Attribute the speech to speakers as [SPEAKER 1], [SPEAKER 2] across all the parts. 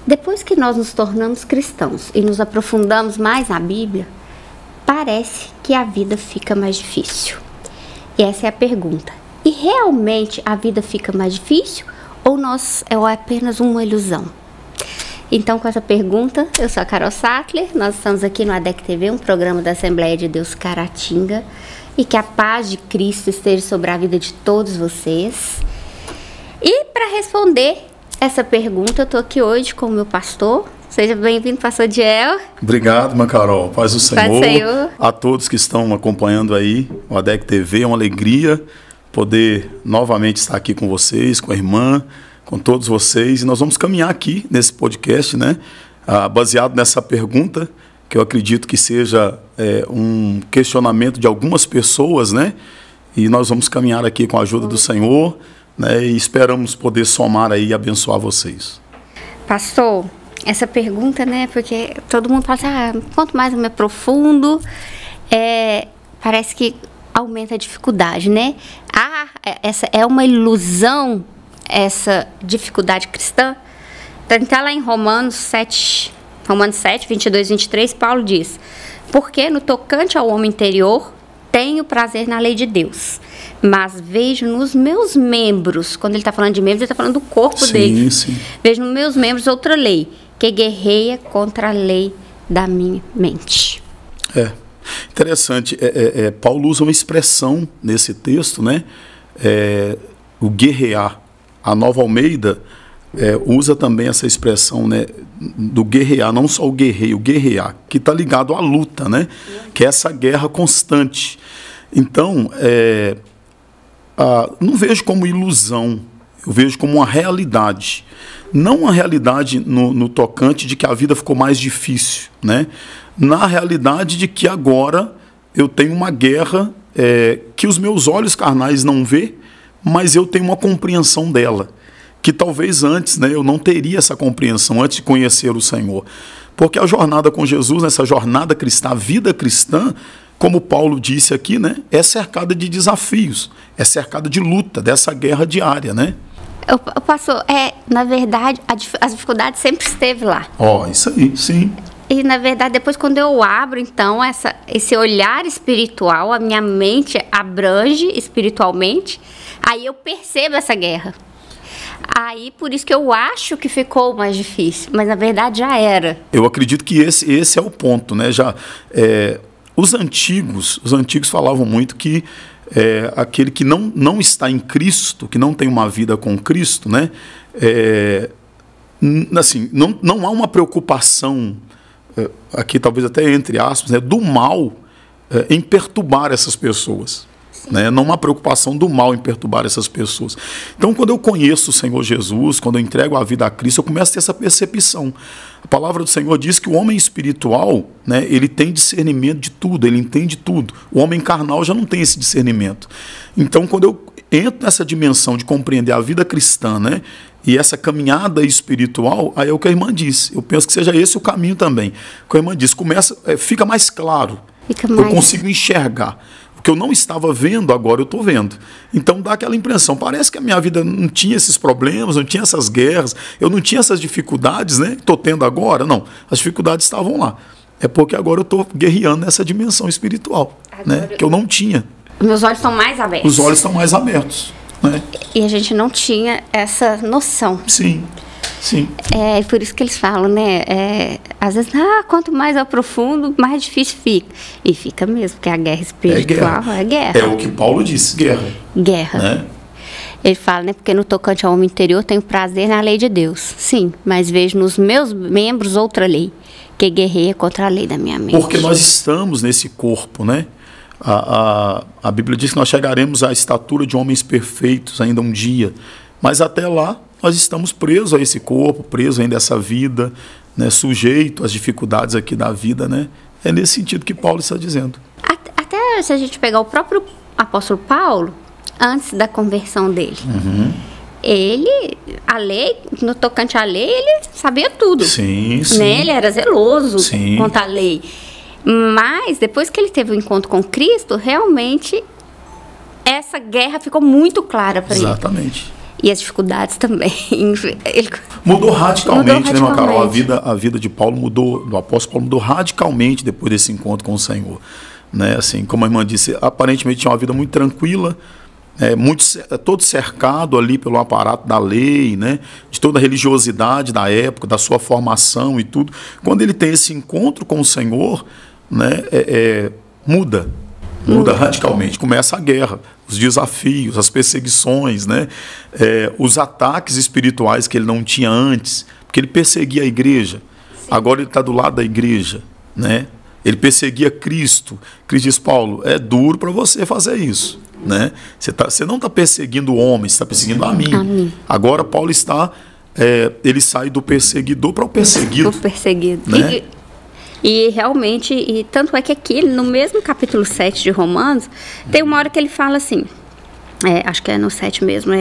[SPEAKER 1] Depois que nós nos tornamos cristãos e nos aprofundamos mais na Bíblia, parece que a vida fica mais difícil. E essa é a pergunta. E realmente a vida fica mais difícil ou é apenas uma ilusão? Então, com essa pergunta, eu sou a Carol Sattler, nós estamos aqui no ADEC TV, um programa da Assembleia de Deus Caratinga, e que a paz de Cristo esteja sobre a vida de todos vocês. E para responder essa pergunta, eu estou aqui hoje com o meu pastor. Seja bem-vindo, pastor Diel.
[SPEAKER 2] Obrigado, minha Carol. Paz do Senhor.
[SPEAKER 1] Paz do Senhor.
[SPEAKER 2] A todos que estão acompanhando aí o ADEC TV, é uma alegria poder novamente estar aqui com vocês, com a irmã, com todos vocês. E nós vamos caminhar aqui nesse podcast, né? Baseado nessa pergunta, que eu acredito que seja um questionamento de algumas pessoas, né? E nós vamos caminhar aqui com a ajuda do Senhor, né? E esperamos poder somar aí e abençoar vocês.
[SPEAKER 1] Pastor, essa pergunta, né? Porque todo mundo fala assim, quanto mais eu me aprofundo, parece que aumenta a dificuldade, né? Essa é uma ilusão, essa dificuldade cristã. Então, lá em Romanos 7, 22, 23, Paulo diz: porque no tocante ao homem interior, tenho prazer na lei de Deus, mas vejo nos meus membros, quando ele está falando de membros, ele está falando do corpo dele. Sim. Vejo nos meus membros outra lei, que guerreia contra a lei da minha mente.
[SPEAKER 2] Interessante. Paulo usa uma expressão nesse texto, né? O guerrear. A Nova Almeida usa também essa expressão, né, do guerrear, não só o guerreio, o guerrear, que está ligado à luta, né? Que é essa guerra constante. Então, não vejo como ilusão, eu vejo como uma realidade. Não uma realidade no tocante de que a vida ficou mais difícil, né? Na realidade de que agora eu tenho uma guerra que os meus olhos carnais não vê, mas eu tenho uma compreensão dela, que talvez antes, né, eu não teria essa compreensão antes de conhecer o Senhor. Porque a jornada com Jesus, essa jornada cristã, a vida cristã, como Paulo disse aqui, né, é cercada de desafios, é cercada de luta, dessa guerra diária, né?
[SPEAKER 1] Pastor, na verdade, as dificuldades sempre esteve lá.
[SPEAKER 2] Isso aí, sim.
[SPEAKER 1] E, na verdade, depois quando eu abro, então, esse olhar espiritual, a minha mente abrange espiritualmente, aí eu percebo essa guerra. Aí, por isso que eu acho que ficou mais difícil, mas, na verdade, já era.
[SPEAKER 2] Eu acredito que esse é o ponto, né? Os antigos falavam muito que aquele que não está em Cristo, que não tem uma vida com Cristo, né? Assim, não há uma preocupação, aqui talvez até entre aspas, né, do mal em perturbar essas pessoas. Né? Não há uma preocupação do mal em perturbar essas pessoas. Então, quando eu conheço o Senhor Jesus, quando eu entrego a vida a Cristo, eu começo a ter essa percepção. A palavra do Senhor diz que o homem espiritual, né, ele tem discernimento de tudo, ele entende tudo. O homem carnal já não tem esse discernimento. Então, quando eu entro nessa dimensão de compreender a vida cristã, né, e essa caminhada espiritual, aí é o que a irmã disse. Eu penso que seja esse o caminho também. O que a irmã disse, fica mais claro. Eu consigo enxergar. O que eu não estava vendo, agora eu estou vendo. Então dá aquela impressão, parece que a minha vida não tinha esses problemas, não tinha essas guerras, eu não tinha essas dificuldades, né? Estou tendo agora. Não, as dificuldades estavam lá. É porque agora eu estou guerreando nessa dimensão espiritual, né? Que eu não tinha.
[SPEAKER 1] Meus olhos estão mais abertos.
[SPEAKER 2] Os olhos estão mais abertos. Né?
[SPEAKER 1] E a gente não tinha essa noção.
[SPEAKER 2] Sim.
[SPEAKER 1] É por isso que eles falam, né? Às vezes, quanto mais eu aprofundo, mais difícil fica. E fica mesmo, porque a guerra espiritual é guerra.
[SPEAKER 2] É o que Paulo disse, guerra.
[SPEAKER 1] Né? Ele fala, né? Porque no tocante ao homem interior, tenho prazer na lei de Deus. Sim, mas vejo nos meus membros outra lei, que guerreia contra a lei da minha mente.
[SPEAKER 2] Porque nós estamos nesse corpo, né? A Bíblia diz que nós chegaremos à estatura de homens perfeitos ainda um dia. Mas até lá, nós estamos presos a esse corpo, presos ainda a essa vida, né, sujeito às dificuldades aqui da vida, né? É nesse sentido que Paulo está dizendo.
[SPEAKER 1] Até se a gente pegar o próprio apóstolo Paulo, antes da conversão dele, a lei, no tocante à lei, ele sabia tudo.
[SPEAKER 2] Sim.
[SPEAKER 1] Né? Ele era zeloso quanto à lei. Mas, depois que ele teve o encontro com Cristo, realmente, essa guerra ficou muito clara para ele.
[SPEAKER 2] Exatamente.
[SPEAKER 1] E as dificuldades também.
[SPEAKER 2] Mudou radicalmente, né, Carol? A vida de Paulo mudou, do apóstolo Paulo mudou radicalmente depois desse encontro com o Senhor. Né? Assim, como a irmã disse, aparentemente tinha uma vida muito tranquila, todo cercado ali pelo aparato da lei, né? De toda a religiosidade da época, da sua formação e tudo. Quando ele tem esse encontro com o Senhor, né, muda radicalmente. Começa a guerra, os desafios, as perseguições, né? Os ataques espirituais que ele não tinha antes, porque ele perseguia a igreja. Sim. Agora ele está do lado da igreja, né? Ele perseguia Cristo. Cristo diz, Paulo, é duro para você fazer isso, né? Você não está perseguindo o homem, você está perseguindo a mim. Agora Paulo ele sai do perseguidor para o perseguido.
[SPEAKER 1] O perseguido.
[SPEAKER 2] Né?
[SPEAKER 1] E realmente, tanto é que aqui, no mesmo capítulo 7 de Romanos, tem uma hora que ele fala assim, acho que é no 7 mesmo,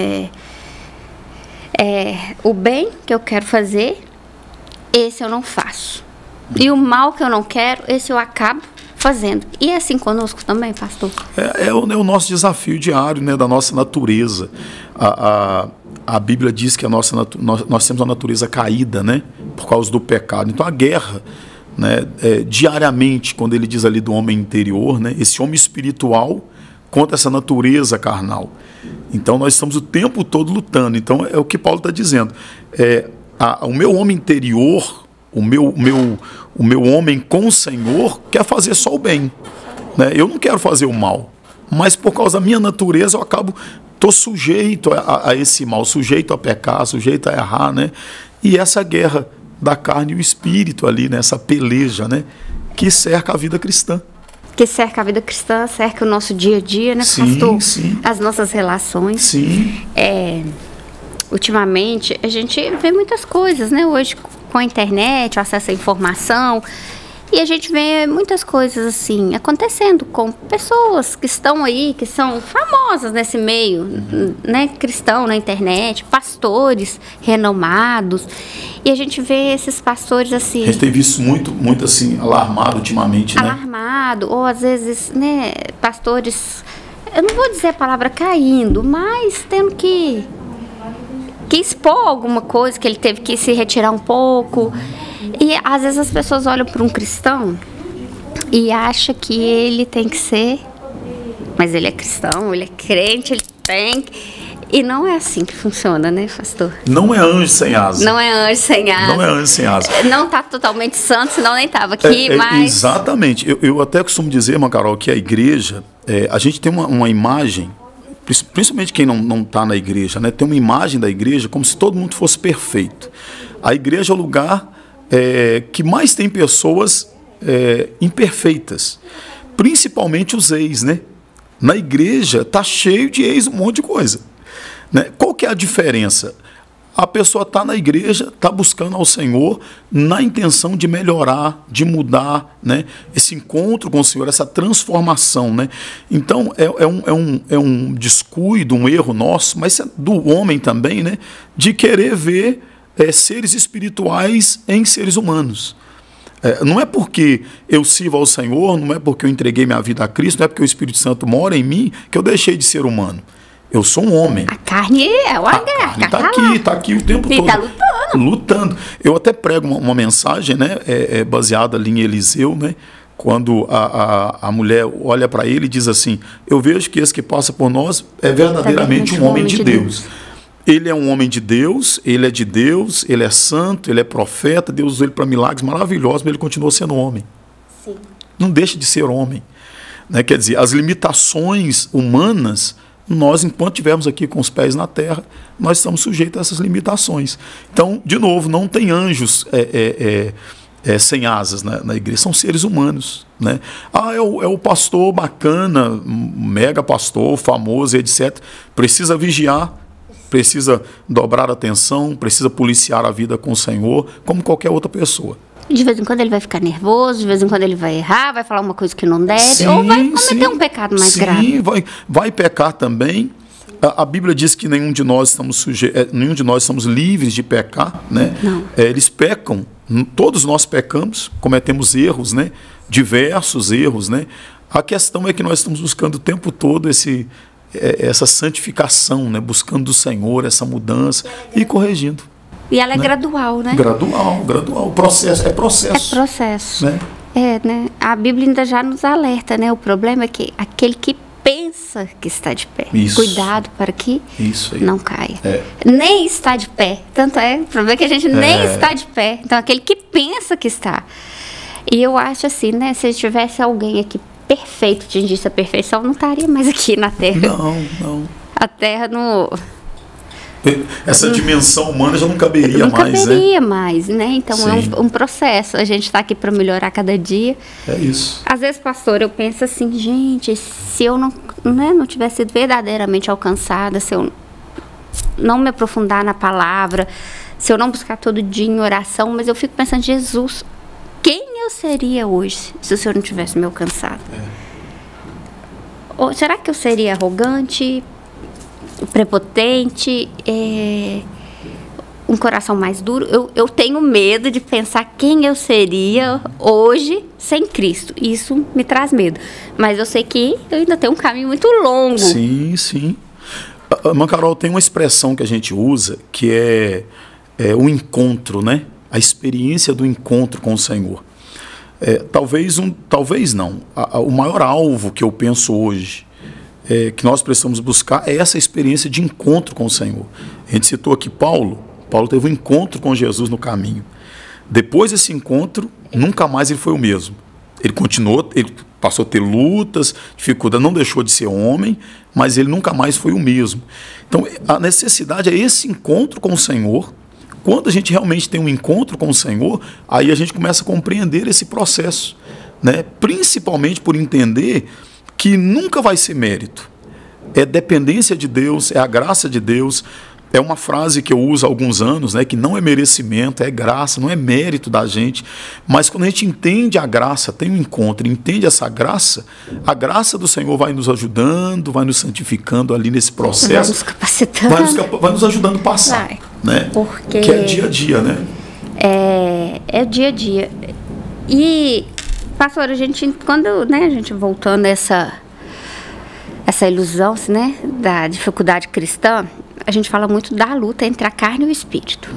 [SPEAKER 1] o bem que eu quero fazer, esse eu não faço. E o mal que eu não quero, esse eu acabo fazendo. E é assim conosco também, pastor?
[SPEAKER 2] É o nosso desafio diário, né, da nossa natureza. A Bíblia diz que nós temos a natureza caída, né, por causa do pecado. Então a guerra, né, diariamente, quando ele diz ali do homem interior, né, esse homem espiritual contra essa natureza carnal. Então nós estamos o tempo todo lutando. Então é o que Paulo está dizendo. O meu homem interior, o meu homem com o Senhor quer fazer só o bem, né? Eu não quero fazer o mal, mas por causa da minha natureza eu estou sujeito a esse mal, sujeito a pecar, sujeito a errar, né? E essa guerra da carne e o espírito ali, né? Essa peleja, né? Que cerca a vida cristã.
[SPEAKER 1] Que cerca a vida cristã, cerca o nosso dia a dia, né, pastor? Sim. As nossas relações.
[SPEAKER 2] Sim.
[SPEAKER 1] Ultimamente, a gente vê muitas coisas, né? Hoje, com a internet, o acesso à informação, e a gente vê muitas coisas assim acontecendo com pessoas que estão aí, que são famosas nesse meio, né, cristão na internet, pastores renomados, e a gente vê esses pastores assim...
[SPEAKER 2] A gente tem visto muito assim, alarmado ultimamente, né?
[SPEAKER 1] Alarmado, ou às vezes, né, pastores, eu não vou dizer a palavra caindo, mas tendo que expor alguma coisa, que ele teve que se retirar um pouco. E às vezes as pessoas olham para um cristão e acham que ele tem que ser, mas ele é cristão, ele é crente, ele tem. E não é assim que funciona, né, pastor?
[SPEAKER 2] Não é anjo sem asa.
[SPEAKER 1] Não é anjo sem asa.
[SPEAKER 2] Não é anjo sem asa.
[SPEAKER 1] Não está totalmente santo, senão nem estava aqui, mas...
[SPEAKER 2] Exatamente. Eu até costumo dizer, irmã Carol, que a igreja, a gente tem uma imagem, principalmente quem não está na igreja, né, tem uma imagem da igreja como se todo mundo fosse perfeito. A igreja é o lugar que mais tem pessoas imperfeitas, principalmente os ex, né? Na igreja está cheio de ex, um monte de coisa, né? Qual que é a diferença? A pessoa está na igreja, está buscando ao Senhor na intenção de melhorar, de mudar, né? Esse encontro com o Senhor, essa transformação, né? Então, é um descuido, um erro nosso, mas do homem também, né? De querer ver seres espirituais em seres humanos. Não é porque eu sirvo ao Senhor, não é porque eu entreguei minha vida a Cristo, não é porque o Espírito Santo mora em mim, que eu deixei de ser humano. Eu sou um homem.
[SPEAKER 1] A carne é uma guerra.
[SPEAKER 2] Está aqui o tempo todo.
[SPEAKER 1] Está
[SPEAKER 2] lutando. Eu até prego uma mensagem, né, baseada ali em Eliseu, né, quando a mulher olha para ele e diz assim: eu vejo que esse que passa por nós é verdadeiramente um homem de Deus. Ele é um homem de Deus, ele é de Deus, ele é santo, ele é profeta, Deus usou ele para milagres maravilhosos, mas ele continuou sendo homem.
[SPEAKER 1] Sim.
[SPEAKER 2] Não deixa de ser homem. Né? Quer dizer, as limitações humanas, nós, enquanto estivermos aqui com os pés na terra, nós estamos sujeitos a essas limitações. Então, de novo, não tem anjos sem asas, né, na igreja, são seres humanos. Né? É o pastor bacana, mega pastor, famoso, etc. Precisa vigiar, precisa dobrar a atenção, precisa policiar a vida com o Senhor, como qualquer outra pessoa.
[SPEAKER 1] De vez em quando ele vai ficar nervoso, de vez em quando ele vai errar, vai falar uma coisa que não deve, ou vai cometer um pecado mais grave.
[SPEAKER 2] Sim, vai pecar também. A Bíblia diz que nenhum de nós estamos livres de pecar, né?
[SPEAKER 1] Não.
[SPEAKER 2] Eles pecam, todos nós pecamos, cometemos erros, né? Diversos erros, né? A questão é que nós estamos buscando o tempo todo esse essa santificação, né? Buscando do Senhor essa mudança e corrigindo.
[SPEAKER 1] E ela é gradual, né?
[SPEAKER 2] Gradual. Processo.
[SPEAKER 1] É processo.
[SPEAKER 2] Né?
[SPEAKER 1] Né? A Bíblia ainda já nos alerta, né? O problema é que aquele que pensa que está de pé.
[SPEAKER 2] Isso.
[SPEAKER 1] Cuidado para que não caia. Nem está de pé. Tanto o problema é que a gente nem está de pé. Então, aquele que pensa que está. E eu acho assim, né? Se tivesse alguém aqui perfeito, atingisse a perfeição, não estaria mais aqui na Terra.
[SPEAKER 2] Não.
[SPEAKER 1] A Terra não...
[SPEAKER 2] Essa dimensão humana já não caberia mais, né?
[SPEAKER 1] Não caberia mais, né? Então é um processo. A gente está aqui para melhorar cada dia.
[SPEAKER 2] É isso.
[SPEAKER 1] Às vezes, pastor, eu penso assim, gente, se eu não tivesse sido verdadeiramente alcançada, se eu não me aprofundar na palavra, se eu não buscar todo dia em oração, mas eu fico pensando, Jesus, quem eu seria hoje se o Senhor não tivesse me alcançado? Ou será que eu seria arrogante, prepotente, um coração mais duro? Eu tenho medo de pensar quem eu seria hoje sem Cristo. Isso me traz medo. Mas eu sei que eu ainda tenho um caminho muito longo.
[SPEAKER 2] Sim. Irmã Carol, tem uma expressão que a gente usa que é o encontro, né? A experiência do encontro com o Senhor. Talvez não. O maior alvo que eu penso hoje que nós precisamos buscar é essa experiência de encontro com o Senhor. A gente citou aqui Paulo teve um encontro com Jesus no caminho. Depois desse encontro, nunca mais ele foi o mesmo. Ele continuou, ele passou a ter lutas, dificuldades, não deixou de ser homem, mas ele nunca mais foi o mesmo. Então, a necessidade é esse encontro com o Senhor. Quando a gente realmente tem um encontro com o Senhor, aí a gente começa a compreender esse processo, né? Principalmente por entender que nunca vai ser mérito. É dependência de Deus, é a graça de Deus. É uma frase que eu uso há alguns anos, né, que não é merecimento, é graça, não é mérito da gente. Mas quando a gente entende a graça, tem um encontro, entende essa graça, a graça do Senhor vai nos ajudando, vai nos santificando ali nesse processo. Vai
[SPEAKER 1] nos capacitando.
[SPEAKER 2] Vai nos ajudando a passar. Né?
[SPEAKER 1] Porque
[SPEAKER 2] que é dia a dia, né?
[SPEAKER 1] É dia a dia. E, pastor, quando a gente voltando essa ilusão, né, da dificuldade cristã, a gente fala muito da luta entre a carne e o espírito.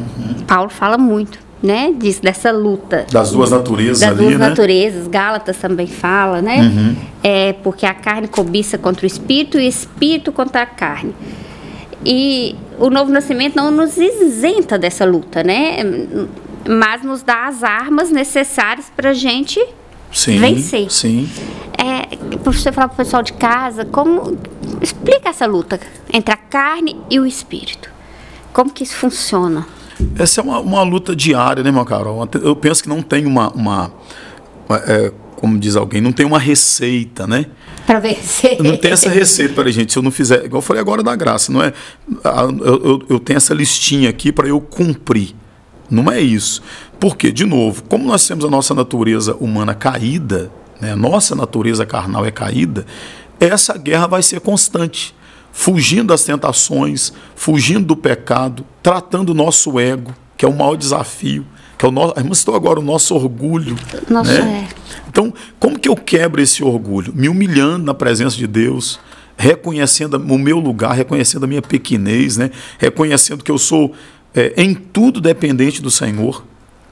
[SPEAKER 1] Paulo fala muito, né, dessa luta. Das duas naturezas ali, né? Das duas naturezas. Gálatas também fala, né? Porque a carne cobiça contra o espírito e o espírito contra a carne. E o novo nascimento não nos isenta dessa luta, né? Mas nos dá as armas necessárias para a gente vencer. Sim. Para você falar para o pessoal de casa, como explica essa luta entre a carne e o espírito? Como que isso funciona?
[SPEAKER 2] Essa é uma luta diária, né, meu Carol? Eu penso que não tem como diz alguém, não tem uma receita, né?
[SPEAKER 1] Para vencer.
[SPEAKER 2] Não tem essa receita para a gente. Se eu não fizer, igual eu falei agora da graça, não é? Eu tenho essa listinha aqui para eu cumprir. Não é isso. Porque, de novo, como nós temos a nossa natureza humana caída, né, a nossa natureza carnal é caída, essa guerra vai ser constante. Fugindo das tentações, fugindo do pecado, tratando o nosso ego, que é o maior desafio, que é o nosso, estou agora o nosso orgulho. Né? Então, como que eu quebro esse orgulho? Me humilhando na presença de Deus, reconhecendo o meu lugar, reconhecendo a minha pequenez, né? Reconhecendo que eu sou em tudo dependente do Senhor.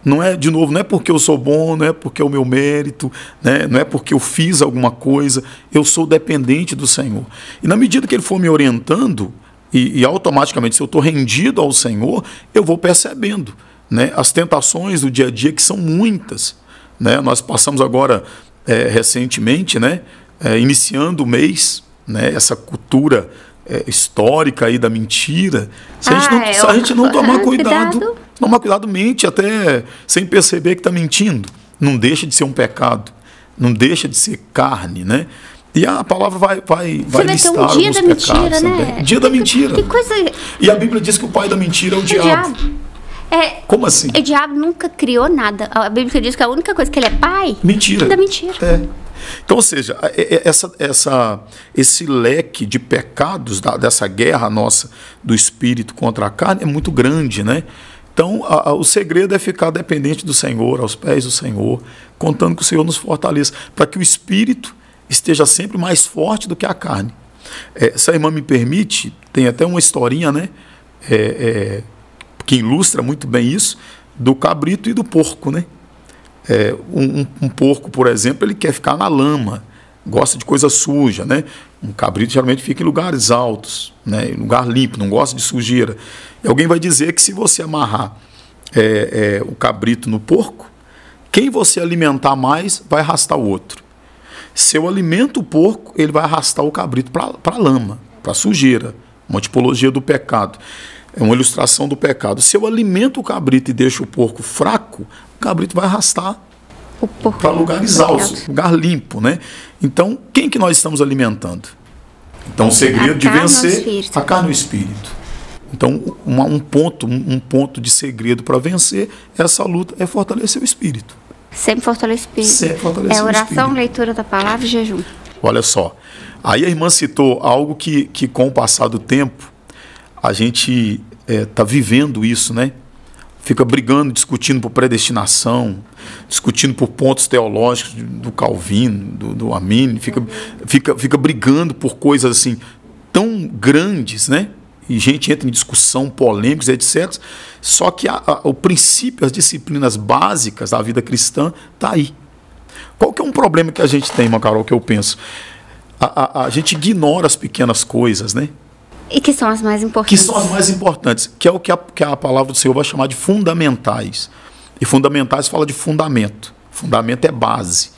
[SPEAKER 2] Não é, de novo, não é porque eu sou bom, não é porque é o meu mérito, né? Não é porque eu fiz alguma coisa, eu sou dependente do Senhor. E na medida que Ele for me orientando, e automaticamente, se eu estou rendido ao Senhor, eu vou percebendo, né, as tentações do dia a dia, que são muitas. Né? Nós passamos agora, recentemente, né, iniciando o mês, né, essa cultura histórica aí da mentira. Se a gente não tomar cuidado, mente até sem perceber que está mentindo. Não deixa de ser um pecado, não deixa de ser carne, né? E a palavra vai listar alguns pecados mentira, também. Né? Dia da mentira.
[SPEAKER 1] Que coisa...
[SPEAKER 2] E a Bíblia diz que o pai da mentira é o diabo. Como assim?
[SPEAKER 1] O diabo nunca criou nada. A Bíblia diz que a única coisa que ele é pai...
[SPEAKER 2] Mentira.
[SPEAKER 1] É da mentira.
[SPEAKER 2] Então, ou seja, esse leque de pecados dessa guerra nossa do espírito contra a carne é muito grande, né? Então, o segredo é ficar dependente do Senhor, aos pés do Senhor, contando que o Senhor nos fortaleça, para que o espírito esteja sempre mais forte do que a carne. Se a irmã me permite, tem até uma historinha, né? Que ilustra muito bem isso, do cabrito e do porco, né? Um porco, por exemplo, ele quer ficar na lama, gosta de coisa suja, né? Um cabrito geralmente fica em lugares altos, né? Em lugar limpo, não gosta de sujeira. E alguém vai dizer que se você amarrar o cabrito no porco, quem você alimentar mais vai arrastar o outro. Se eu alimento o porco, ele vai arrastar o cabrito para a lama, para a sujeira. Uma tipologia do pecado. É uma ilustração do pecado. Se eu alimento o cabrito e deixo o porco fraco, o cabrito vai arrastar para lugares altos, lugar limpo, né? Então, quem que nós estamos alimentando? Então, o segredo de vencer a carne e o espírito. Então, um ponto de segredo para vencer essa luta é fortalecer o espírito.
[SPEAKER 1] Sempre fortalecer o espírito.
[SPEAKER 2] Sempre fortalecer o
[SPEAKER 1] oração,
[SPEAKER 2] espírito.
[SPEAKER 1] leitura da palavra e jejum.
[SPEAKER 2] Olha só. Aí a irmã citou algo que com o passar do tempo, a gente está vivendo isso, né? Fica brigando, discutindo por predestinação, discutindo por pontos teológicos do Calvino, do Armínio, fica brigando por coisas assim tão grandes, né? E gente entra em discussão, polêmicas, etc. Só que o princípio, as disciplinas básicas da vida cristã está aí. Qual que é um problema que a gente tem, irmã Carol, que eu penso? A gente ignora as pequenas coisas, né?
[SPEAKER 1] E que são as mais importantes.
[SPEAKER 2] Que são as mais importantes, que é o que a palavra do Senhor vai chamar de fundamentais. E fundamentais fala de fundamento. Fundamento é base.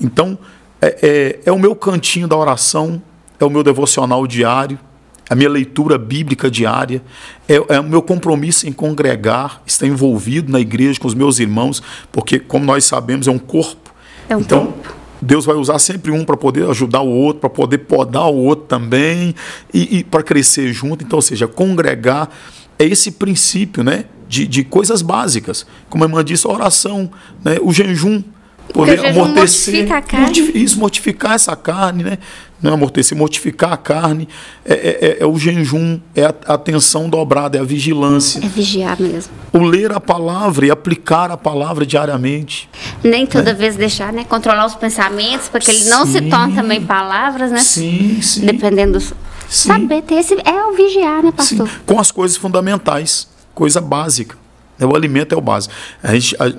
[SPEAKER 2] Então, é o meu cantinho da oração, é o meu devocional diário, a minha leitura bíblica diária, é o meu compromisso em congregar, estar envolvido na igreja com os meus irmãos, porque, como nós sabemos, é um corpo. Então, Deus vai usar sempre um para poder ajudar o outro, para poder podar o outro também, e para crescer junto. Então, ou seja, congregar é esse princípio, né, de coisas básicas. Como a irmã disse, a oração, né, o jejum, poder amortecer, mortificar essa carne, né? Não é amortecer, mortificar a carne, é o jejum, é a atenção dobrada, é a vigilância.
[SPEAKER 1] É vigiar mesmo.
[SPEAKER 2] O ler a palavra e aplicar a palavra diariamente.
[SPEAKER 1] Nem toda vez deixar, né? Controlar os pensamentos, para que ele não se torne também palavras, né?
[SPEAKER 2] Sim.
[SPEAKER 1] Dependendo do... Saber ter esse... É o vigiar, né, pastor?
[SPEAKER 2] Sim. Com as coisas fundamentais, coisa básica. O alimento é o básico.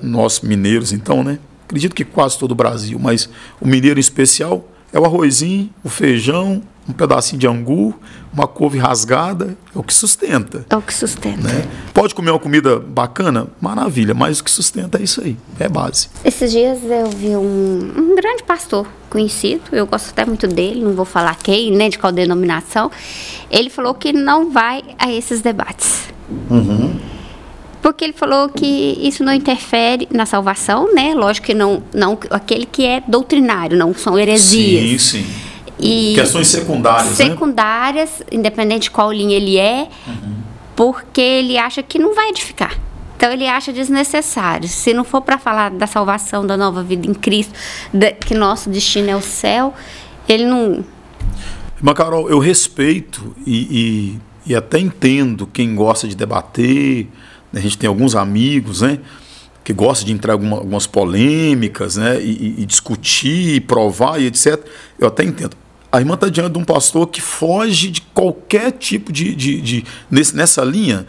[SPEAKER 2] Nós mineiros, então, né? Acredito que quase todo o Brasil, mas o mineiro em especial é o arrozinho, o feijão, um pedacinho de angu, uma couve rasgada, é o que sustenta.
[SPEAKER 1] É o que sustenta.
[SPEAKER 2] Né? Pode comer uma comida bacana? Maravilha, mas o que sustenta é isso aí, é base.
[SPEAKER 1] Esses dias eu vi um grande pastor conhecido, eu gosto até muito dele, não vou falar quem, né, de qual denominação. Ele falou que não vai a esses debates. Porque ele falou que isso não interfere na salvação, né? Lógico que não aquele que é doutrinário, não são heresias.
[SPEAKER 2] Sim. E questões secundárias,
[SPEAKER 1] secundárias, né? Independente de qual linha ele é, porque ele acha que não vai edificar. Então ele acha desnecessário. Se não for para falar da salvação, da nova vida em Cristo, que nosso destino é o céu, ele não...
[SPEAKER 2] Irmã Carol, eu respeito e até entendo quem gosta de debater. A gente tem alguns amigos, né, que gostam de entrar em algumas polêmicas, né, e discutir, e provar, e etc. Eu até entendo. A irmã está diante de um pastor que foge de qualquer tipo nessa linha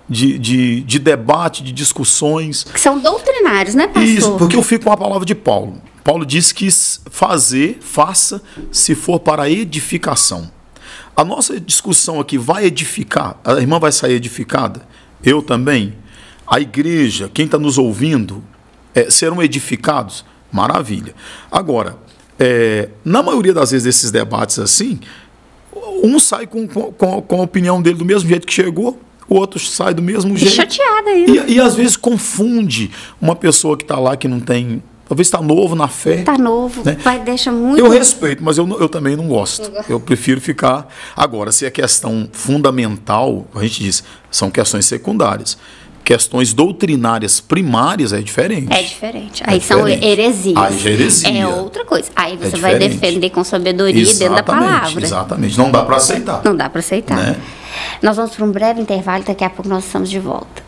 [SPEAKER 2] de debate, de discussões.
[SPEAKER 1] Que são doutrinários, né, pastor?
[SPEAKER 2] Isso, porque eu fico com a palavra de Paulo. Paulo diz que faça, se for para edificação. A nossa discussão aqui vai edificar? A irmã vai sair edificada? Eu também? A igreja, quem está nos ouvindo, serão edificados? Maravilha. Agora, na maioria das vezes desses debates assim, um sai com a opinião dele do mesmo jeito que chegou, o outro sai do mesmo jeito.
[SPEAKER 1] Chateada ainda.
[SPEAKER 2] E às vezes confunde uma pessoa que está lá que não tem... Talvez está novo na fé.
[SPEAKER 1] Está novo, né? Deixa muito...
[SPEAKER 2] Eu respeito, mas eu também não gosto. Eu prefiro ficar... Agora, se é questão fundamental, a gente diz, são questões secundárias. Questões doutrinárias primárias é diferente.
[SPEAKER 1] É diferente. Aí são heresias.
[SPEAKER 2] Aí já é heresia.
[SPEAKER 1] É outra coisa. Aí você vai defender com sabedoria dentro da palavra.
[SPEAKER 2] Exatamente. Não dá para aceitar.
[SPEAKER 1] Não dá para aceitar.
[SPEAKER 2] Né?
[SPEAKER 1] Nós vamos para um breve intervalo, daqui a pouco nós estamos de volta.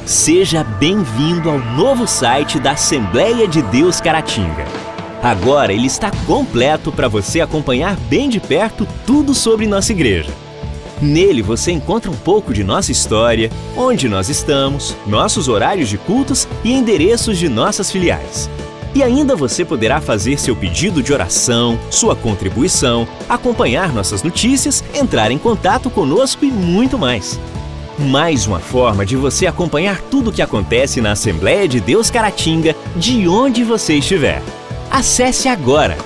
[SPEAKER 3] Seja bem-vindo ao novo site da Assembleia de Deus Caratinga. Agora ele está completo para você acompanhar bem de perto tudo sobre nossa igreja. Nele você encontra um pouco de nossa história, onde nós estamos, nossos horários de cultos e endereços de nossas filiais. E ainda você poderá fazer seu pedido de oração, sua contribuição, acompanhar nossas notícias, entrar em contato conosco e muito mais. Mais uma forma de você acompanhar tudo o que acontece na Assembleia de Deus Caratinga, de onde você estiver. Acesse agora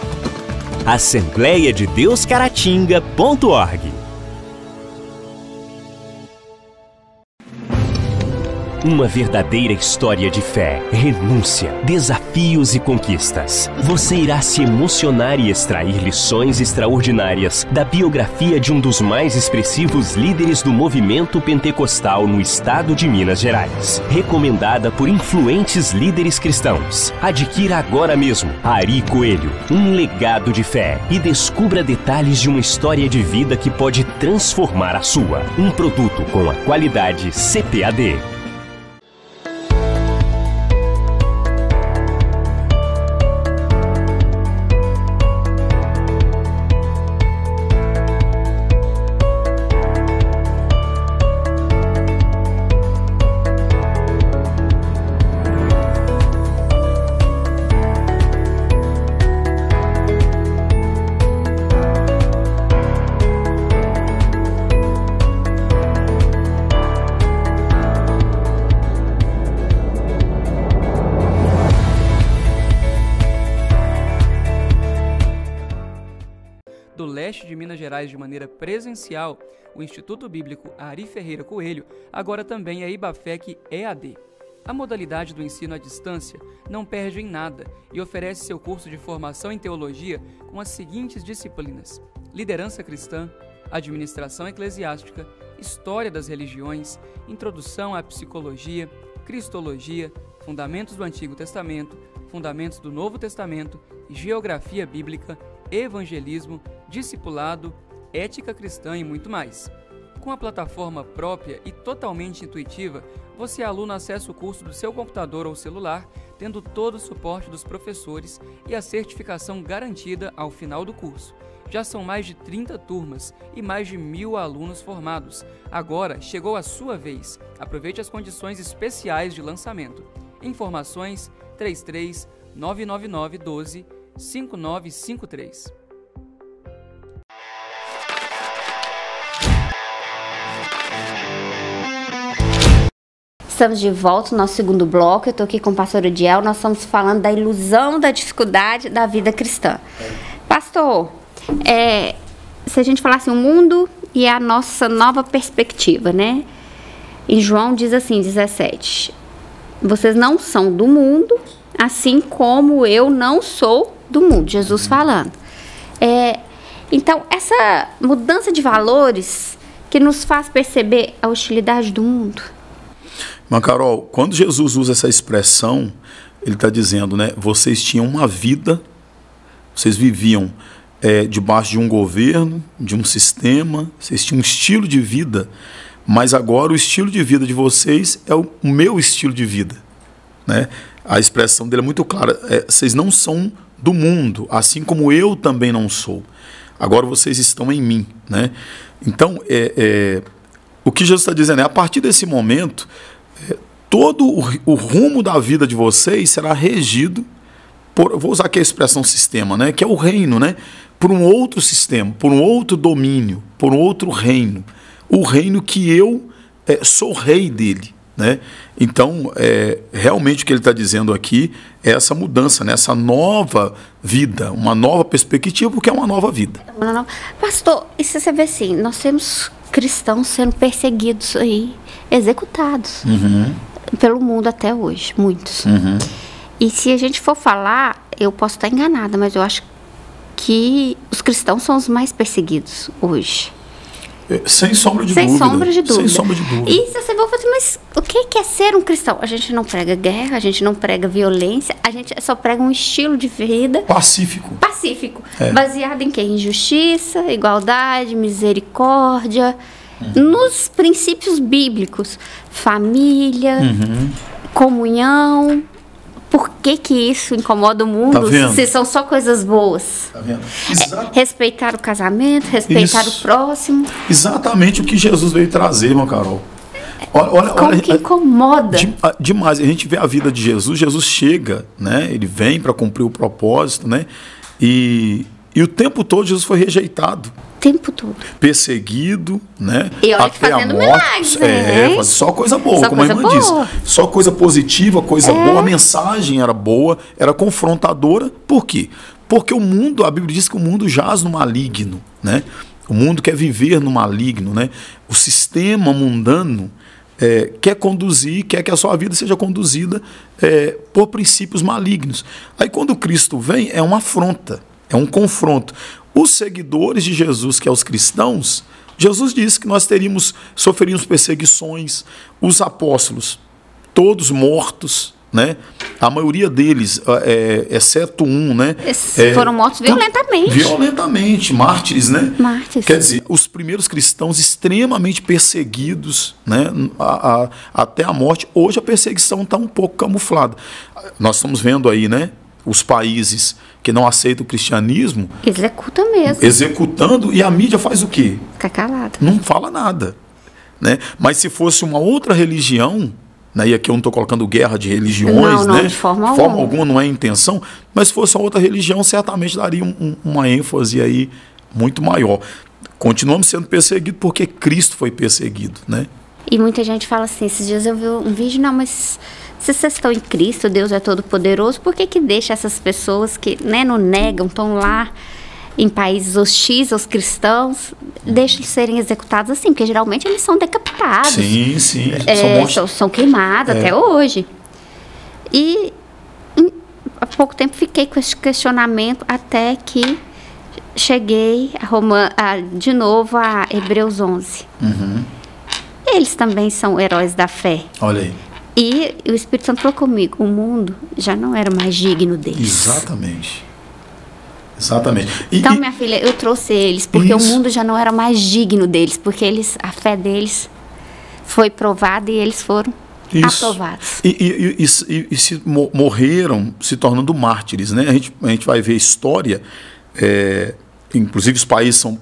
[SPEAKER 3] assembleiadedeuscaratinga.org. Uma verdadeira história de fé, renúncia, desafios e conquistas. Você irá se emocionar e extrair lições extraordinárias da biografia de um dos mais expressivos líderes do movimento pentecostal no estado de Minas Gerais. Recomendada por influentes líderes cristãos. Adquira agora mesmo Ari Coelho, um legado de fé, e descubra detalhes de uma história de vida que pode transformar a sua. Um produto com a qualidade CPAD.
[SPEAKER 4] Do leste de Minas Gerais de maneira presencial, o Instituto Bíblico Ari Ferreira Coelho agora também é IBAFEC EAD. A modalidade do ensino à distância não perde em nada e oferece seu curso de formação em teologia com as seguintes disciplinas: liderança cristã, administração eclesiástica, história das religiões, introdução à psicologia, cristologia, fundamentos do Antigo Testamento, fundamentos do Novo Testamento, geografia bíblica, evangelismo, discipulado, ética cristã e muito mais. Com a plataforma própria e totalmente intuitiva, você, aluno, acessa o curso do seu computador ou celular, tendo todo o suporte dos professores e a certificação garantida ao final do curso. Já são mais de 30 turmas e mais de 1.000 alunos formados. Agora chegou a sua vez. Aproveite as condições especiais de lançamento. Informações 33 999 12 5953.
[SPEAKER 1] Estamos de volta no nosso segundo bloco. Eu estou aqui com o pastor Odiel. Nós estamos falando da ilusão da dificuldade da vida cristã. Pastor, se a gente falasse o mundo e a nossa nova perspectiva, né? Em João diz assim, 17: vocês não são do mundo, assim como eu não sou do mundo. Jesus falando. Então, essa mudança de valores que nos faz perceber a hostilidade do mundo.
[SPEAKER 2] Mas, Carol, quando Jesus usa essa expressão, ele está dizendo, né? Vocês tinham uma vida, vocês viviam debaixo de um governo, de um sistema, vocês tinham um estilo de vida, mas agora o estilo de vida de vocês é o meu estilo de vida, né? A expressão dele é muito clara. Vocês não são do mundo, assim como eu também não sou. Agora vocês estão em mim, né? Então, o que Jesus está dizendo a partir desse momento, todo o rumo da vida de vocês será regido por, vou usar aqui a expressão sistema, né? Que é o reino, né? Por um outro sistema, por um outro domínio, por um outro reino. O reino que eu sou rei dele, né? Então, realmente o que ele está dizendo aqui é essa mudança, né? Essa nova vida, uma nova perspectiva, porque é uma nova vida.
[SPEAKER 1] Pastor, e se você vê assim, nós temos cristãos sendo perseguidos aí, executados pelo mundo até hoje, muitos. E se a gente for falar, eu posso estar enganada, mas eu acho que os cristãos são os mais perseguidos hoje.
[SPEAKER 2] Sem sombra de
[SPEAKER 1] dúvida. Sem sombra de dúvida.
[SPEAKER 2] Sem sombra de dúvida.
[SPEAKER 1] E se você for falar, mas o que é ser um cristão? A gente não prega guerra, a gente não prega violência, a gente só prega um estilo de vida
[SPEAKER 2] pacífico.
[SPEAKER 1] Baseado em quê? Em justiça, igualdade, misericórdia. nos princípios bíblicos. Família, comunhão. Por que isso incomoda o mundo se são só coisas boas?
[SPEAKER 2] Tá vendo?
[SPEAKER 1] Respeitar o casamento, respeitar o próximo.
[SPEAKER 2] Exatamente o que Jesus veio trazer, irmã Carol. Olha
[SPEAKER 1] que incomoda.
[SPEAKER 2] Demais. A gente vê a vida de Jesus. Jesus chega, né? Ele vem para cumprir o propósito, né? E o tempo todo Jesus foi rejeitado.
[SPEAKER 1] O tempo todo.
[SPEAKER 2] Perseguido, né?
[SPEAKER 1] E olha que fazendo milagres, né?
[SPEAKER 2] Só coisa boa,
[SPEAKER 1] só
[SPEAKER 2] como
[SPEAKER 1] coisa
[SPEAKER 2] a irmã disse. Só coisa positiva, coisa boa. A mensagem era boa, era confrontadora. Por quê? Porque o mundo, a Bíblia diz que o mundo jaz no maligno, né? O mundo quer viver no maligno, né? O sistema mundano quer conduzir, quer que a sua vida seja conduzida por princípios malignos. Aí quando Cristo vem, é uma afronta, é um confronto. Os seguidores de Jesus, que é os cristãos, Jesus disse que nós sofreríamos perseguições, os apóstolos, todos mortos, né? A maioria deles, exceto um, né?
[SPEAKER 1] Foram mortos violentamente.
[SPEAKER 2] Violentamente, mártires, né?
[SPEAKER 1] Mártires.
[SPEAKER 2] Quer dizer, os primeiros cristãos extremamente perseguidos, né? Até a morte. Hoje a perseguição está um pouco camuflada. Nós estamos vendo aí, né? Os países que não aceitam o cristianismo
[SPEAKER 1] executam mesmo.
[SPEAKER 2] Executando, e a mídia faz o quê?
[SPEAKER 1] Fica calada.
[SPEAKER 2] Não fala nada, né? Mas se fosse uma outra religião, né, e aqui eu não estou colocando guerra de religiões,
[SPEAKER 1] não,
[SPEAKER 2] né?
[SPEAKER 1] De forma
[SPEAKER 2] alguma não é a intenção, mas se fosse uma outra religião, certamente daria uma ênfase aí muito maior. Continuamos sendo perseguidos porque Cristo foi perseguido, né?
[SPEAKER 1] E muita gente fala assim, esses dias eu vi um vídeo, não, mas se vocês estão em Cristo, Deus é todo poderoso, por que deixa essas pessoas que, né, não negam, estão lá em países hostis aos cristãos, deixa eles serem executados assim, porque geralmente eles são decapitados.
[SPEAKER 2] Sim.
[SPEAKER 1] São queimados até hoje. E há pouco tempo fiquei com esse questionamento até que cheguei de novo a Hebreus 11. Eles também são heróis da fé.
[SPEAKER 2] Olha aí.
[SPEAKER 1] E o Espírito Santo falou comigo, o mundo já não era mais digno deles.
[SPEAKER 2] Exatamente.
[SPEAKER 1] Então, minha filha, eu trouxe eles, porque o mundo já não era mais digno deles, porque a fé deles foi provada e eles foram aprovados.
[SPEAKER 2] E se morreram se tornando mártires, né? A gente vai ver a história, inclusive os países o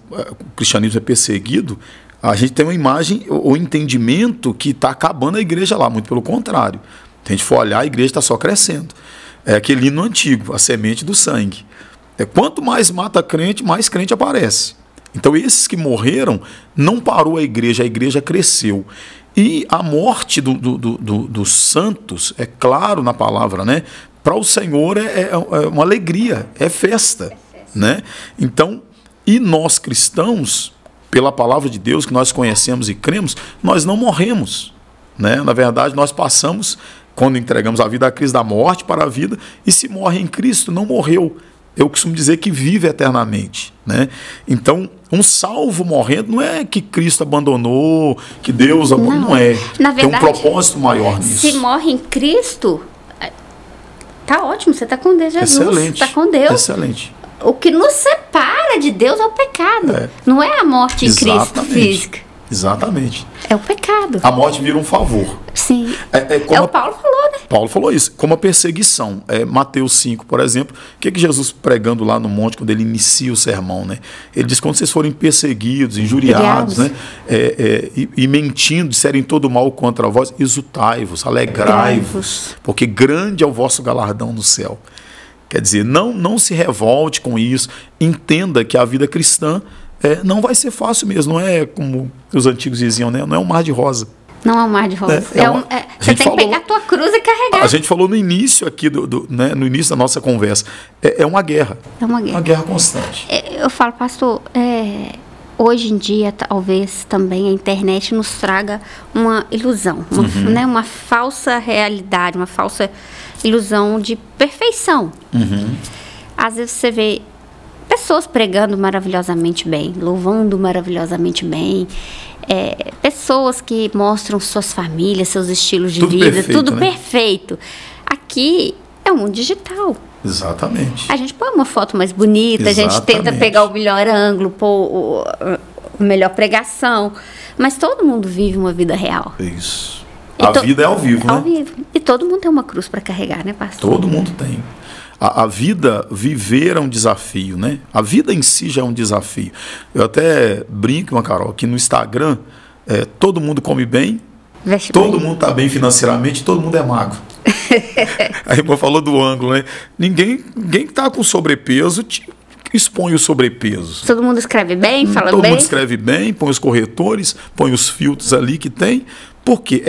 [SPEAKER 2] cristianismo é perseguido, a gente tem uma imagem, o entendimento que está acabando a igreja lá, muito pelo contrário. Se a gente for olhar, a igreja está só crescendo. É aquele hino antigo, a semente do sangue. Quanto mais mata crente, mais crente aparece. Então esses que morreram, não parou a igreja cresceu. E a morte dos santos, é claro na palavra, né? Para o Senhor é uma alegria, é festa. Né? Então, e nós cristãos, pela palavra de Deus que nós conhecemos e cremos, nós não morremos. Né? Na verdade, nós passamos, quando entregamos a vida a Cristo, da morte para a vida, e se morre em Cristo, não morreu. Eu costumo dizer que vive eternamente, né? Então, um salvo morrendo não é que Cristo abandonou, que Deus abandonou, não é.
[SPEAKER 1] Na verdade,
[SPEAKER 2] tem um propósito maior nisso.
[SPEAKER 1] Se morre em Cristo, tá ótimo, você está com Deus, Jesus.
[SPEAKER 2] Excelente.
[SPEAKER 1] Está com Deus.
[SPEAKER 2] Excelente.
[SPEAKER 1] O que nos separa de Deus é o pecado. Não é a morte em Cristo física.
[SPEAKER 2] Exatamente.
[SPEAKER 1] É o pecado.
[SPEAKER 2] A morte vira um favor.
[SPEAKER 1] Sim. O Paulo falou, né?
[SPEAKER 2] Paulo falou isso, como a perseguição. Mateus 5, por exemplo, o que Jesus pregando lá no monte, quando ele inicia o sermão, né? Ele diz, quando vocês forem perseguidos, injuriados, né? E mentindo, disserem todo mal contra vós, exultai-vos, alegrai-vos, porque grande é o vosso galardão no céu. Quer dizer, não se revolte com isso, entenda que a vida cristã não vai ser fácil mesmo, não é como os antigos diziam, né? Não é um mar de rosa.
[SPEAKER 1] Não é um mar de rosa. Você tem que pegar a tua cruz e carregar.
[SPEAKER 2] A gente falou no início aqui, né, no início da nossa conversa, é uma guerra.
[SPEAKER 1] É uma guerra.
[SPEAKER 2] Uma guerra constante.
[SPEAKER 1] Eu falo, pastor, hoje em dia, talvez também a internet nos traga uma ilusão, né, uma falsa realidade, uma falsa ilusão de perfeição. Às vezes você vê pessoas pregando maravilhosamente bem, louvando maravilhosamente bem, pessoas que mostram suas famílias, seus estilos de vida,
[SPEAKER 2] perfeito,
[SPEAKER 1] tudo
[SPEAKER 2] né?
[SPEAKER 1] perfeito. Aqui é um mundo digital.
[SPEAKER 2] Exatamente.
[SPEAKER 1] A gente põe uma foto mais bonita, a gente tenta pegar o melhor ângulo, pôr a melhor pregação. Mas todo mundo vive uma vida real.
[SPEAKER 2] Isso. A vida é ao vivo, né?
[SPEAKER 1] Ao vivo. E todo mundo tem uma cruz para carregar, né, pastor?
[SPEAKER 2] Todo mundo tem. A vida, viver é um desafio, né? A vida em si já é um desafio. Eu até brinco, Carol, que no Instagram, todo mundo come bem, todo mundo está bem financeiramente, todo mundo é magro. A irmã falou do ângulo, né? Ninguém que está com sobrepeso expõe o sobrepeso.
[SPEAKER 1] Todo mundo escreve bem, fala
[SPEAKER 2] todo
[SPEAKER 1] bem.
[SPEAKER 2] Todo mundo escreve bem, põe os corretores, põe os filtros ali que tem. Por quê?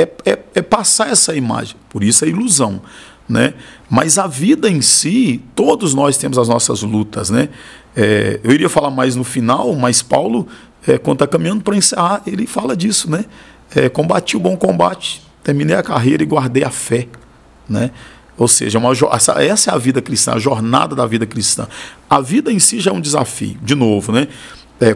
[SPEAKER 2] É passar essa imagem. Por isso a ilusão, né? Mas a vida em si, todos nós temos as nossas lutas, né? Eu iria falar mais no final, mas Paulo, quando está caminhando para encerrar, ele fala disso, né? Combati o bom combate, terminei a carreira e guardei a fé, né? Ou seja, essa é a vida cristã, a jornada da vida cristã. A vida em si já é um desafio, de novo, né?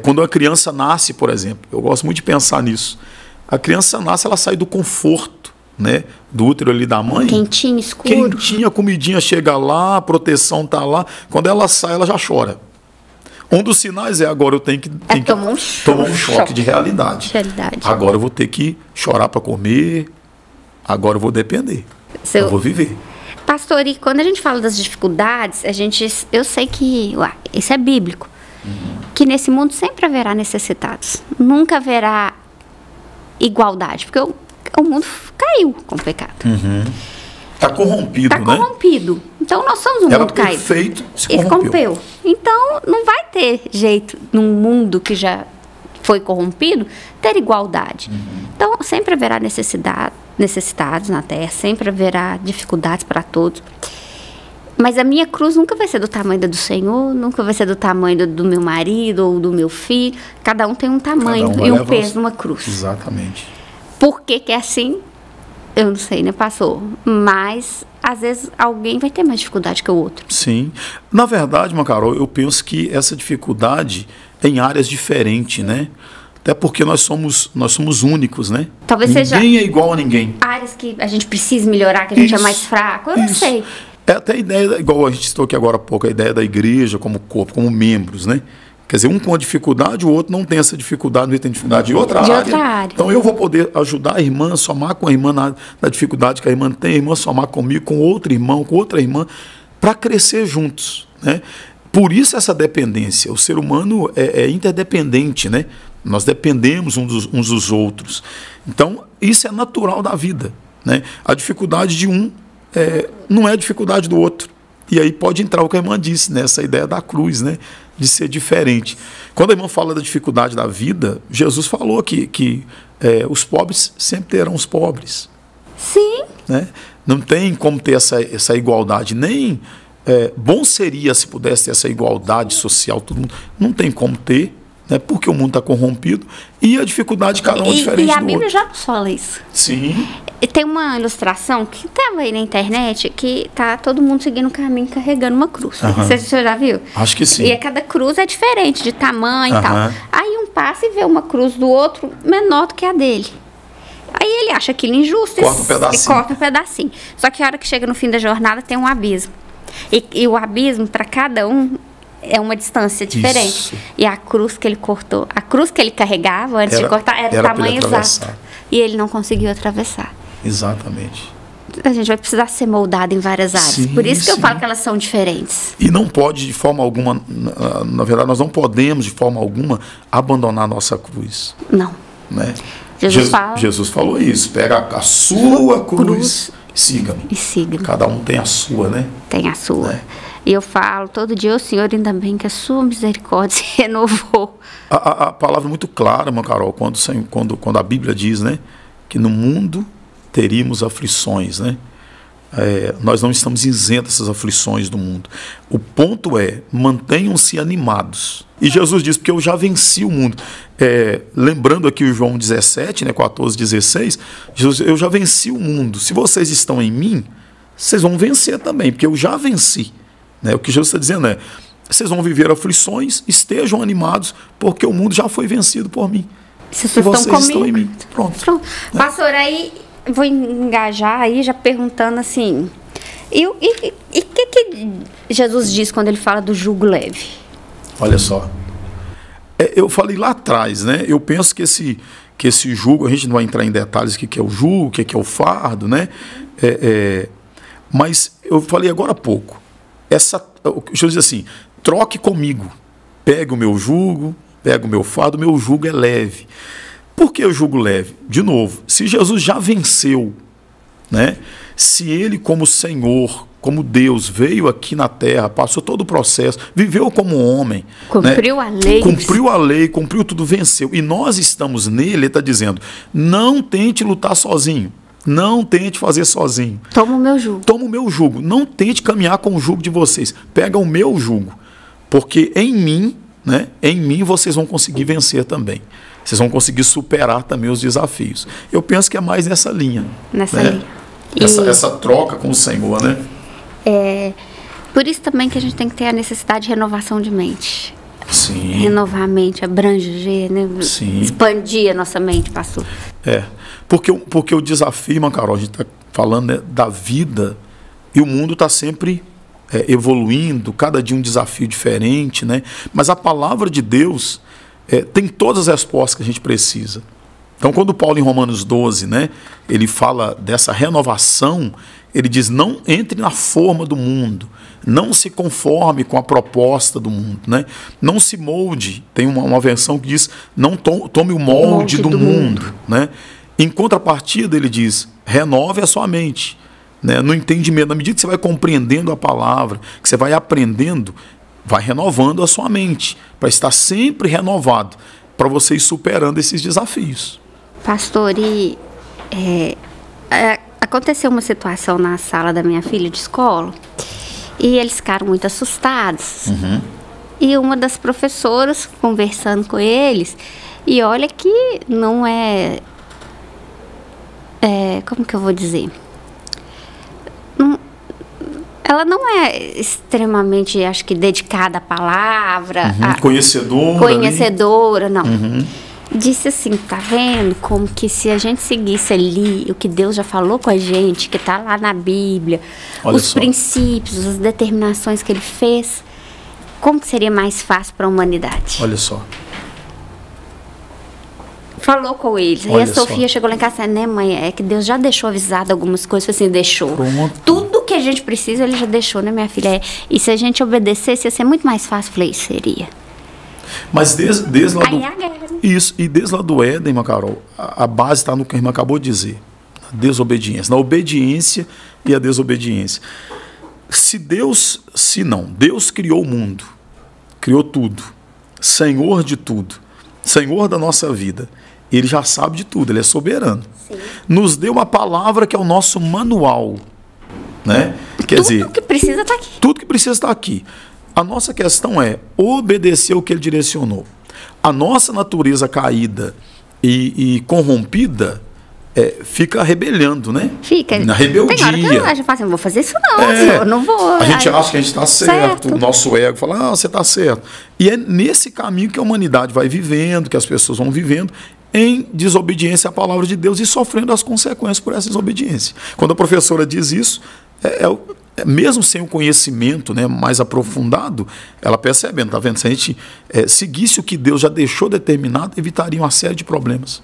[SPEAKER 2] Quando uma criança nasce, por exemplo, eu gosto muito de pensar nisso. A criança nasce, ela sai do conforto, né, do útero ali da mãe.
[SPEAKER 1] Quentinho, escuro.
[SPEAKER 2] Quentinha, a comidinha chega lá, a proteção tá lá. Quando ela sai, ela já chora. Um dos sinais agora eu tenho que tomar um choque de realidade. Agora eu vou ter que chorar para comer. Agora eu vou depender. Eu vou viver.
[SPEAKER 1] Pastor, e quando a gente fala das dificuldades, eu sei que isso é bíblico. Que nesse mundo sempre haverá necessitados. Nunca haverá igualdade, porque o mundo caiu com o pecado.
[SPEAKER 2] Está corrompido, né?
[SPEAKER 1] Está corrompido. Então nós somos um mundo caído.
[SPEAKER 2] Perfeito, se
[SPEAKER 1] corrompeu. Então não vai ter jeito, num mundo que já foi corrompido, ter igualdade. Então sempre haverá necessitados na terra, sempre haverá dificuldades para todos. Mas a minha cruz nunca vai ser do tamanho da do Senhor, nunca vai ser do tamanho do meu marido ou do meu filho. Cada um tem um tamanho e um peso numa cruz.
[SPEAKER 2] Exatamente.
[SPEAKER 1] Por que é assim? Eu não sei, né, pastor? Mas, às vezes, alguém vai ter mais dificuldade que o outro.
[SPEAKER 2] Sim. Na verdade, Carol, eu penso que essa dificuldade é em áreas diferentes, né? Até porque nós somos únicos, né?
[SPEAKER 1] Talvez
[SPEAKER 2] ninguém é igual a ninguém.
[SPEAKER 1] Áreas que a gente precisa melhorar, que a gente é mais fraco, eu não sei.
[SPEAKER 2] Até a ideia, igual a gente citou aqui agora há pouco, a ideia da igreja como corpo, como membros, né? Quer dizer, um com a dificuldade, o outro não tem essa dificuldade, não tem dificuldade de outra área. Então eu vou poder ajudar a irmã, somar com a irmã na dificuldade que a irmã tem, a irmã somar comigo, com outro irmão, com outra irmã, para crescer juntos, né? Por isso essa dependência. O ser humano é interdependente, né? Nós dependemos uns dos outros. Então, isso é natural da vida, né? A dificuldade de um não é a dificuldade do outro. E aí pode entrar o que a irmã disse, né? Essa ideia da cruz, né? De ser diferente. Quando a irmã fala da dificuldade da vida, Jesus falou que os pobres sempre terão os pobres.
[SPEAKER 1] Sim.
[SPEAKER 2] Né? Não tem como ter essa igualdade. Nem bom seria se pudesse ter essa igualdade social. Todo mundo. Não tem como ter, né? Porque o mundo está corrompido e a dificuldade de cada um é diferente do outro.
[SPEAKER 1] E a Bíblia já nos fala isso.
[SPEAKER 2] Sim.
[SPEAKER 1] Tem uma ilustração que estava aí na internet, que tá todo mundo seguindo um caminho carregando uma cruz. Você já viu?
[SPEAKER 2] Acho que sim.
[SPEAKER 1] E cada cruz é diferente de tamanho e tal. Aí um passa e vê uma cruz do outro menor do que a dele. Aí ele acha aquilo injusto e corta um pedacinho. Só que a hora que chega no fim da jornada tem um abismo. E o abismo, para cada um, é uma distância diferente. Isso. E a cruz que ele cortou, a cruz que ele carregava antes de cortar, era o tamanho exato. E ele não conseguiu atravessar.
[SPEAKER 2] Exatamente.
[SPEAKER 1] A gente vai precisar ser moldado em várias áreas.
[SPEAKER 2] Sim,
[SPEAKER 1] por isso que eu falo que elas são diferentes.
[SPEAKER 2] E não pode de forma alguma, na verdade, nós não podemos de forma alguma abandonar a nossa cruz.
[SPEAKER 1] Não.
[SPEAKER 2] Né?
[SPEAKER 1] Jesus
[SPEAKER 2] falou isso. Pega a sua cruz e siga-me.
[SPEAKER 1] E siga-me.
[SPEAKER 2] Cada um tem a sua, né?
[SPEAKER 1] Tem a sua. Né? E eu falo todo dia, Senhor, ainda bem que a sua misericórdia se renovou.
[SPEAKER 2] A palavra é muito clara, irmã Carol, quando a Bíblia diz, né, que no mundo teríamos aflições, né? Nós não estamos isentos dessas aflições do mundo. O ponto é, mantenham-se animados. E Jesus diz, porque eu já venci o mundo. Lembrando aqui o João 17, né, 14, 16, Jesus, eu já venci o mundo. Se vocês estão em mim, vocês vão vencer também, porque eu já venci. Né? O que Jesus está dizendo é, vocês vão viver aflições, estejam animados, porque o mundo já foi vencido por mim.
[SPEAKER 1] Se vocês estão
[SPEAKER 2] em mim. Pronto.
[SPEAKER 1] Né? Pastor, aí vou engajar aí já perguntando assim, e o que Jesus diz quando ele fala do jugo leve?
[SPEAKER 2] Olha só, Eu falei lá atrás, né? Eu penso que esse jugo, a gente não vai entrar em detalhes o que é o jugo, o que é o fardo, né? Mas eu falei agora há pouco, deixa eu dizer assim, troque comigo, pegue o meu jugo, pega o meu fardo, o meu jugo é leve. Por que o jugo leve? De novo, se Jesus já venceu, né? Se ele como Senhor, como Deus, veio aqui na terra, passou todo o processo, viveu como homem,
[SPEAKER 1] cumpriu, né? A lei.
[SPEAKER 2] Cumpriu a lei, cumpriu tudo, venceu. E nós estamos nele, ele está dizendo, não tente lutar sozinho. Não tente fazer sozinho.
[SPEAKER 1] Toma o meu jugo.
[SPEAKER 2] Toma o meu jugo. Não tente caminhar com o jugo de vocês. Pega o meu jugo. Porque em mim, né, em mim vocês vão conseguir vencer também. Vocês vão conseguir superar também os desafios. Eu penso que é mais nessa linha.
[SPEAKER 1] Nessa linha.
[SPEAKER 2] Essa troca com o Senhor, né?
[SPEAKER 1] Por isso também que a gente tem que ter a necessidade de renovação de mente.
[SPEAKER 2] Sim.
[SPEAKER 1] Renovar a mente, abranger, né?
[SPEAKER 2] Sim.
[SPEAKER 1] Expandir a nossa mente, pastor.
[SPEAKER 2] Porque o desafio, irmã Carol, a gente está falando, né, da vida, e o mundo está sempre evoluindo, cada dia um desafio diferente, né? Mas a palavra de Deus tem todas as respostas que a gente precisa. Então, quando Paulo, em Romanos 12, né, ele fala dessa renovação, ele diz, não entre na forma do mundo, não se conforme com a proposta do mundo, né? Não se molde, tem uma versão que diz, não tome o molde do mundo, né? Em contrapartida, ele diz, renove a sua mente, né? No entendimento, na medida que você vai compreendendo a palavra, que você vai aprendendo, vai renovando a sua mente, para estar sempre renovado, para você ir superando esses desafios.
[SPEAKER 1] Pastor, aconteceu uma situação na sala da minha filha de escola, e eles ficaram muito assustados.
[SPEAKER 2] Uhum.
[SPEAKER 1] E uma das professoras, conversando com eles, e olha que não como que eu vou dizer? Ela não é extremamente, acho que, dedicada à palavra.
[SPEAKER 2] Conhecedora.
[SPEAKER 1] Conhecedora, não.
[SPEAKER 2] Uhum.
[SPEAKER 1] Disse assim, tá vendo como que se a gente seguisse ali o que Deus já falou com a gente, que tá lá na Bíblia, os princípios, as determinações que ele fez, como que seria mais fácil para a humanidade?
[SPEAKER 2] Olha só.
[SPEAKER 1] Falou com eles. Aí a Sofia chegou lá em casa e disse, né, mãe, é que Deus já deixou avisado algumas coisas. Assim, deixou.
[SPEAKER 2] Pronto.
[SPEAKER 1] Tudo que a gente precisa, ele já deixou, né, minha filha? E se a gente obedecesse, ia ser muito mais fácil. Falei, seria.
[SPEAKER 2] Mas desde lá
[SPEAKER 1] aí a guerra, né?
[SPEAKER 2] Isso, e desde lá do Éden, irmã Carol, a base está no que a irmã acabou de dizer. Na desobediência. Na obediência e a desobediência. Deus criou o mundo. Criou tudo. Senhor de tudo. Senhor da nossa vida. Ele já sabe de tudo, ele é soberano.
[SPEAKER 1] Sim.
[SPEAKER 2] Nos deu uma palavra que é o nosso manual. Né? Quer dizer,
[SPEAKER 1] tudo que precisa está aqui.
[SPEAKER 2] Tudo que precisa está aqui. A nossa questão é obedecer o que ele direcionou. A nossa natureza caída e corrompida fica rebelhando, né?
[SPEAKER 1] Fica.
[SPEAKER 2] Na rebeldia.
[SPEAKER 1] Tem hora que eu falo assim, não vou fazer isso não, eu não vou.
[SPEAKER 2] A gente acha que a gente está certo, o nosso ego fala, você está certo. E é nesse caminho que a humanidade vai vivendo, que as pessoas vão vivendo, em desobediência à palavra de Deus e sofrendo as consequências por essa desobediência. Quando a professora diz isso, mesmo sem o conhecimento, né, mais aprofundado, ela percebendo, está vendo? Se a gente seguisse o que Deus já deixou determinado, evitaria uma série de problemas.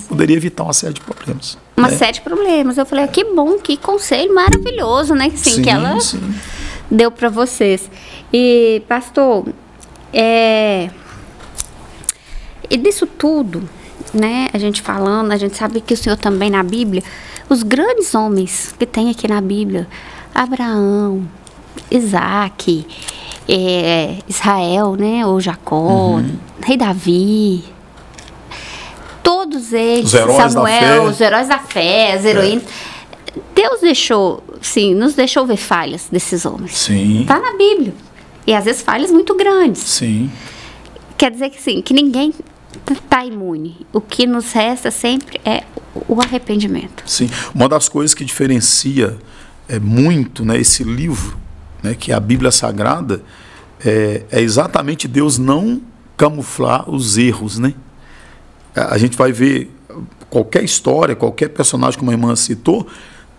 [SPEAKER 2] Poderia evitar uma série de problemas.
[SPEAKER 1] Uma série de problemas. Eu falei, que bom, que conselho maravilhoso, né? Assim,
[SPEAKER 2] sim,
[SPEAKER 1] que ela deu para vocês. E, pastor, e disso tudo, né? A gente falando, a gente sabe que o Senhor também na Bíblia, os grandes homens que tem aqui na Bíblia, Abraão, Isaac, Israel, né? Ou Jacó, rei Davi, todos eles, Samuel, os heróis da fé, as heroínas. Deus deixou, sim, nos deixou ver falhas desses homens.
[SPEAKER 2] Sim.
[SPEAKER 1] Está na Bíblia. E às vezes falhas muito grandes.
[SPEAKER 2] Sim.
[SPEAKER 1] Quer dizer que sim, que ninguém está imune. O que nos resta sempre é o arrependimento.
[SPEAKER 2] Sim. Uma das coisas que diferencia muito, né, esse livro, né, que é a Bíblia Sagrada, é exatamente Deus não camuflar os erros, né? A gente vai ver qualquer história, qualquer personagem, como a irmã citou,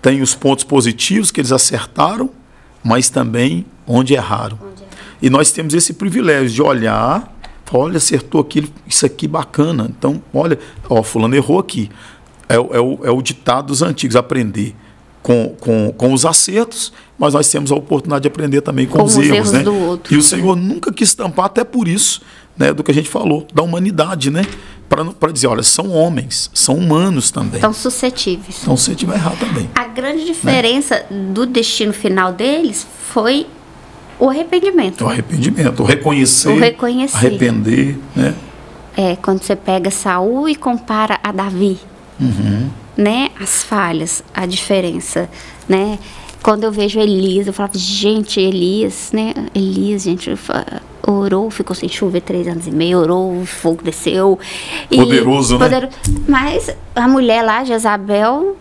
[SPEAKER 2] tem os pontos positivos que eles acertaram, mas também onde erraram. E nós temos esse privilégio de olhar Fala, olha, acertou aqui, isso aqui bacana. Então, olha, ó, fulano errou aqui. É o ditado dos antigos, aprender com os acertos, mas nós temos a oportunidade de aprender também com os erros, né?
[SPEAKER 1] Do outro.
[SPEAKER 2] E o Senhor nunca quis tampar, até por isso, né, do que a gente falou, da humanidade, né? Para dizer, olha, são homens, são humanos também.
[SPEAKER 1] Estão suscetíveis.
[SPEAKER 2] Então, se tiver errado também.
[SPEAKER 1] A grande diferença do destino final deles foi o arrependimento.
[SPEAKER 2] O arrependimento, o reconhecer, arrepender, né?
[SPEAKER 1] Quando você pega Saul e compara a Davi, né? As falhas, a diferença, né? Quando eu vejo Elias, eu falo, gente, Elias, né? Elias, gente, orou, ficou sem chover 3 anos e meio, orou, o fogo desceu.
[SPEAKER 2] Poderoso, né?
[SPEAKER 1] Mas a mulher lá, Jezabel...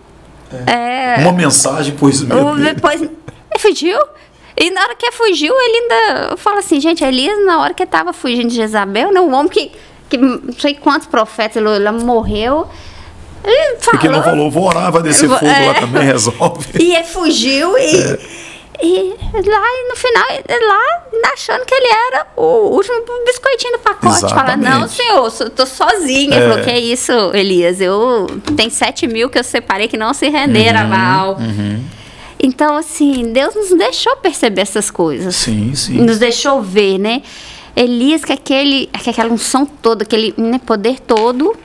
[SPEAKER 2] Uma mensagem, pois mesmo.
[SPEAKER 1] Depois, ele fugiu. E na hora que ele fugiu, ele ainda fala assim, gente, Elias, na hora que estava fugindo de Jezabel, né? Um homem que não sei quantos profetas, ele morreu...
[SPEAKER 2] Porque não falou, vou orar, vai descer fogo lá também, resolve.
[SPEAKER 1] E ele fugiu e lá no final, lá achando que ele era o último biscoitinho do pacote. Fala, não, senhor, eu tô sozinha. Ele falou, que é isso, Elias? Tem 7.000 que eu separei que não se renderam a Baal. Então, assim, Deus nos deixou perceber essas coisas.
[SPEAKER 2] Sim.
[SPEAKER 1] Nos deixou ver, né? Elias, que aquela unção toda, aquele poder todo...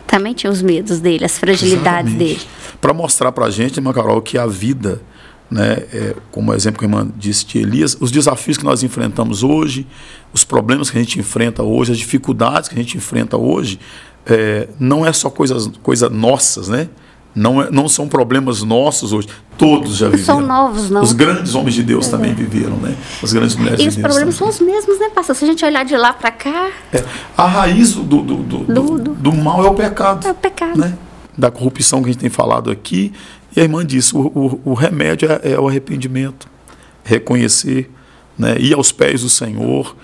[SPEAKER 1] Também tinha os medos dele, as fragilidades dele.
[SPEAKER 2] Para mostrar para a gente, irmã Carol, que a vida, né, como o exemplo que a irmã disse de Elias, os desafios que nós enfrentamos hoje, os problemas que a gente enfrenta hoje, as dificuldades que a gente enfrenta hoje, não é só coisas nossas, né? Não são problemas nossos hoje. Todos já viveram.
[SPEAKER 1] Não são novos, não.
[SPEAKER 2] Os grandes homens de Deus também viveram, né? As grandes mulheres de Deus.
[SPEAKER 1] E os problemas são os mesmos, né, pastor? Se a gente olhar de lá para cá...
[SPEAKER 2] A raiz do mal é o pecado.
[SPEAKER 1] É o pecado.
[SPEAKER 2] Né? Da corrupção que a gente tem falado aqui. E a irmã disse, o remédio é o arrependimento. Reconhecer, né? Ir aos pés do Senhor,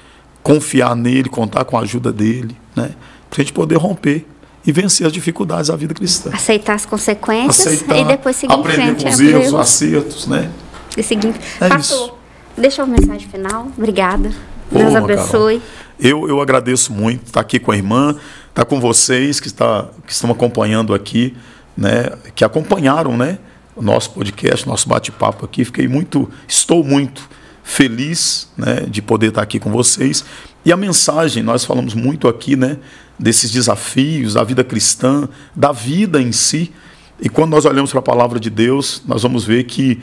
[SPEAKER 2] confiar nele, contar com a ajuda dele, né? Para a gente poder romper e vencer as dificuldades da vida cristã.
[SPEAKER 1] Aceitar as consequências e depois seguir em frente.
[SPEAKER 2] Aprender com os erros, os acertos, né?
[SPEAKER 1] E seguir. Pastor, deixa uma mensagem final. Obrigada. Deus abençoe.
[SPEAKER 2] Eu agradeço muito estar aqui com a irmã, estar com vocês que estão acompanhando aqui, né? Que acompanharam, né? O nosso podcast, nosso bate-papo aqui. Estou muito feliz, né? De poder estar aqui com vocês. E a mensagem, nós falamos muito aqui, né? Desses desafios, da vida cristã, da vida em si. E quando nós olhamos para a palavra de Deus, nós vamos ver que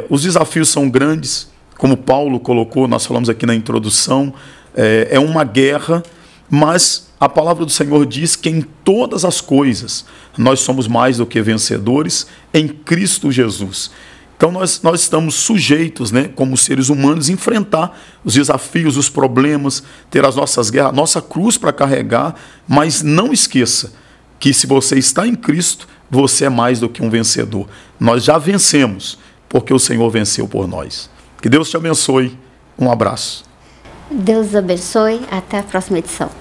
[SPEAKER 2] os desafios são grandes, como Paulo colocou, nós falamos aqui na introdução, é uma guerra, mas a palavra do Senhor diz que em todas as coisas nós somos mais do que vencedores em Cristo Jesus. Então nós estamos sujeitos, né, como seres humanos, a enfrentar os desafios, os problemas, ter as nossas guerras, a nossa cruz para carregar, mas não esqueça que se você está em Cristo, você é mais do que um vencedor. Nós já vencemos, porque o Senhor venceu por nós. Que Deus te abençoe. Um abraço.
[SPEAKER 1] Deus abençoe. Até a próxima edição.